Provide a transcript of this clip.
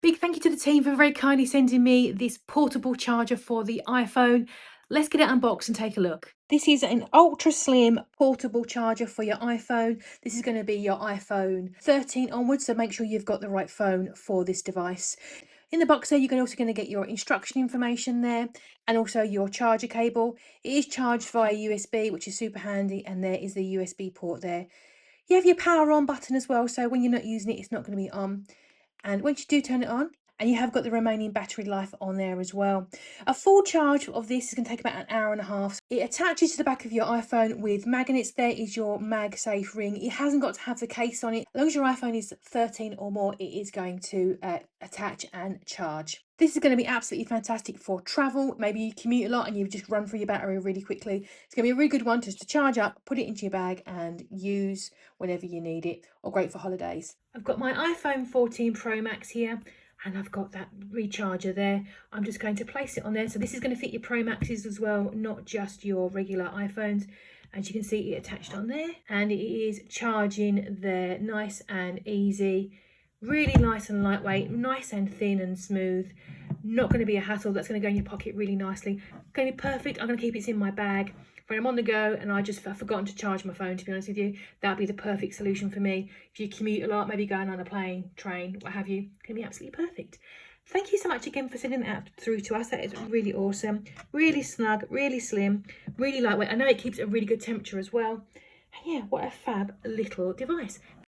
Big thank you to the team for very kindly sending me this portable charger for the iPhone. Let's get it unboxed and take a look. This is an ultra slim portable charger for your iPhone. This is going to be your iPhone 13 onwards, so make sure you've got the right phone for this device. In the box there, you're also going to get your instruction information there and also your charger cable. It is charged via USB, which is super handy, and there is the USB port there. You have your power on button as well, so when you're not using it, it's not going to be on. And once you do turn it on, and you have got the remaining battery life on there as well. A full charge of this is going to take about an hour and a half. It attaches to the back of your iPhone with magnets. There is your MagSafe ring. It hasn't got to have the case on it. As long as your iPhone is 13 or more, it is going to attach and charge. This is going to be absolutely fantastic for travel. Maybe you commute a lot and you just run through your battery really quickly. It's going to be a really good one just to charge up, put it into your bag and use whenever you need it, or great for holidays. I've got my iPhone 14 Pro Max here and I've got that recharger there. I'm just going to place it on there. So this is going to fit your Pro Maxes as well, not just your regular iPhones. As you can see, it attached on there and it is charging there, nice and easy. Really nice and lightweight, nice and thin and smooth. Not going to be a hassle. That's going to go in your pocket really nicely. Going to be perfect. I'm going to keep it in my bag when I'm on the go and I've forgotten to charge my phone, to be honest with you. That'd be the perfect solution for me. If you commute a lot, maybe going on a plane, train, what have you, it can be absolutely perfect. Thank you so much again for sending that through to us. That is really awesome. Really snug, really slim, really lightweight. I know it keeps a really good temperature as well. And yeah, what a fab little device.